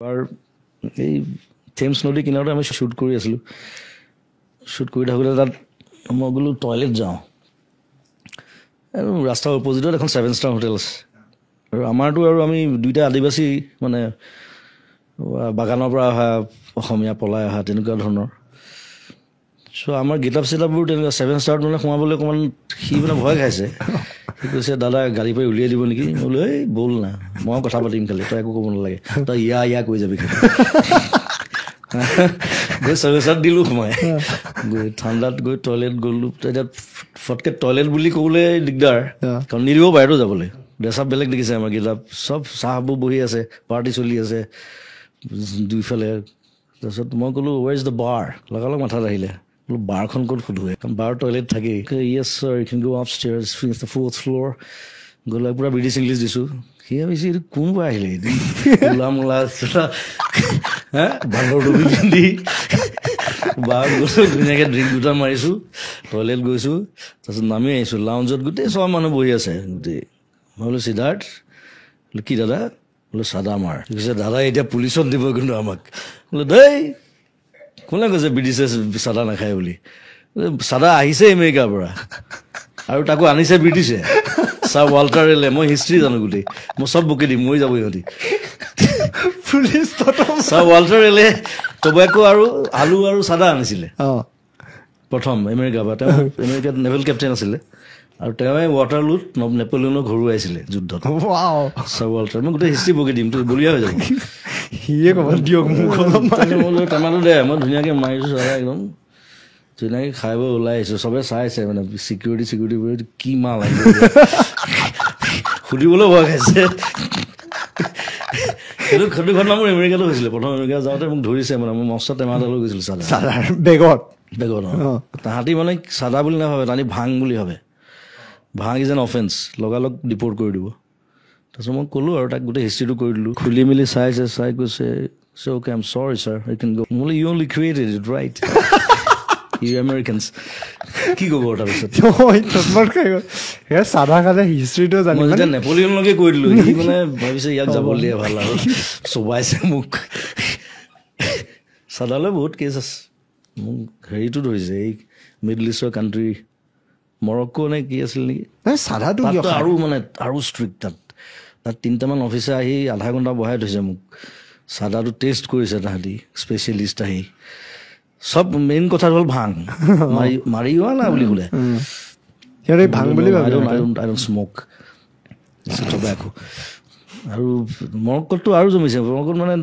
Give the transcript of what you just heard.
R এই Thames নদী কিনাৰতে আমি শ্বুট কৰি আছিলোঁ শ্বুট কৰি থাকোঁতে তাত মই বোলো টয়লেট যাওঁ আৰু ৰাস্তাৰ অপজিটত এখন 7 ষ্টাৰ হোটেল আছে আৰু আমাৰতো আৰু আমি দুইটা আদিবাসী মানে বাগানৰ পৰা অহা অসমীয়া পলাই অহা তেনেকুৱা ধৰণৰ চ' আমাৰ গেটআপ চেটআপবোৰ তেনেকুৱা 7 ষ্টাৰত মানে সোমাবলৈ অকণমান সি মানে ভয় খাইছে সি কৈছে দাদা গাড়ী পৰা উলিয়াই দিব নেকি মই বোলো এই ব'ল না মই কথা পাতিম খালি তই একো ক'ব নালাগে তই ইয়া কৈ যাবি গৈ 7 ষ্টাৰত দিলোঁ সোমাই গৈ ঠাণ্ডাত গৈ টয়লেট গ'লোঁ এতিয়া ফটকৈ টয়লেট বুলি ক'বলৈ দিগদাৰ কাৰণ নিদিব বাহিৰতো যাবলৈ ড্ৰেছআপ বেলেগ দেখিছে আমাৰ গেটআপ চব চাহবোৰ বহি আছে পাৰ্টি চলি আছে দুইফালে তাৰপিছত মই ক'লোঁ ৱেৰ ইজ দ্য বাৰ লগালগ মাথাত আহিলে বোলো বাৰখন ক'ত সোধোৱে কাৰণ বাৰ টয়লেট থাকেই yes sir you can go upstairs finish the 4th floor গ'লে পূৰা ব্ৰিটিছ ইংলিছ দিছোঁ সি ভাবিছে এইটো কোনোবা আহিলে মোলা মোলা হা বান্দৰ ডুবি পিন্ধি বাৰ গৈছোঁ ধুনীয়াকৈ ড্ৰিংক দুটা মাৰিছোঁ টয়লেট গৈছোঁ তাৰপিছত নামি আহিছোঁ লাউঞ্জত গোটেই চব মানুহ বহি আছে গোটেই মই বোলো সিদ্ধাৰ্থ বোলো কি দাদা বোলো চাদা মাৰ কৈছে দাদা এতিয়া পুলিচত দিব কিন্তু আমাক বোলো দেই কোনে কৈছে ব্ৰিটিছে চাদা নাখায় বুলি চাদা আহিছে আমেৰিকাৰ পৰা আৰু তাকো আনিছে ব্ৰিটিছে ছাৰ ৱাল্টাৰ ৰেলে মই হিষ্ট্ৰী জানো গোটেই মই চব বকি দিম মই যাব ইহঁতি পুলিচ ছাৰ ৱাল্টাৰ ৰেলে টবেকো আৰু আলু আৰু চাদা আনিছিলে প্ৰথম আমেৰিকাৰ পৰা তেওঁ আমেৰিকাত নেভেল কেপ্টেইন আছিলে আৰু তেওঁৱে ৱাটাৰলুত নেপলিয়নক হৰুৱাইছিলে যুদ্ধত ছাৰ ৱাল্টাৰ মই গোটেই হিষ্ট্ৰী বকি দিম তই বলিয়া হৈ যাব সিয়ে ক'ব দিয়ক মোক টেমাটো দে মই ধুনীয়াকৈ মাৰিছোঁ চাদা একদম ধুনীয়াকৈ খাই বৈ ওলাই আহিছোঁ চবে চাইছে মানে চিকিউৰিটি কি মাল আহিব সুধিবলৈ ভয় খাইছে সেইটো ঘটনা মোৰ আমেৰিকাতো হৈছিলে প্ৰথম আমেৰিকা যাওঁতে মোক ধৰিছে মানে মই মস্ত টেমা এটা লৈ গৈছিলোঁ চাদাৰ বেগত তাহাঁতি মানে চাদা বুলি নাভাবে তাহাঁতি ভাং বুলি ভাবে ভাং ইজ এন অফেন্স লগালগ ডিপৰ্ট কৰি দিব তাৰপিছত মই ক'লোঁ আৰু তাক গোটেই হিষ্ট্ৰীটো কৰি দিলোঁ খুলি মেলি চাই কৈছে okay I am sorry sir I can go বোলে you only created it right you Americans কি ক'ব তাৰপিছত চাদা খালে হিষ্ট্ৰীটো জানি মই যেতিয়া নেপলিয়নলৈকে কৈ দিলোঁ সি মানে ভাবিছে ইয়াক যাব দিয়ে ভাল আৰু চবাইছে মোক চাদালৈ বহুত কেছ আছে মোক হেৰিটো ধৰিছে এই মিডল ইষ্টৰ কাণ্ট্ৰি মৰক্কো নে কি আছিল নেকি চাদাটো আৰু মানে আৰু ষ্ট্ৰিক্ট তাত 3টামান অফিচাৰ আহি আধা ঘণ্টা বহাই থৈছে মোক চাদাটো টেষ্ট কৰিছে তাহাঁতি স্পেচিয়েলিষ্ট আহি চব মেইন কথাটো হ'ল ভাং মাৰি হোৱা না বুলি ক'লে ভাং বুলি স্মক টবেকো আৰু মৰক্কোততো আৰু জমিছে মৰক্কোত মানে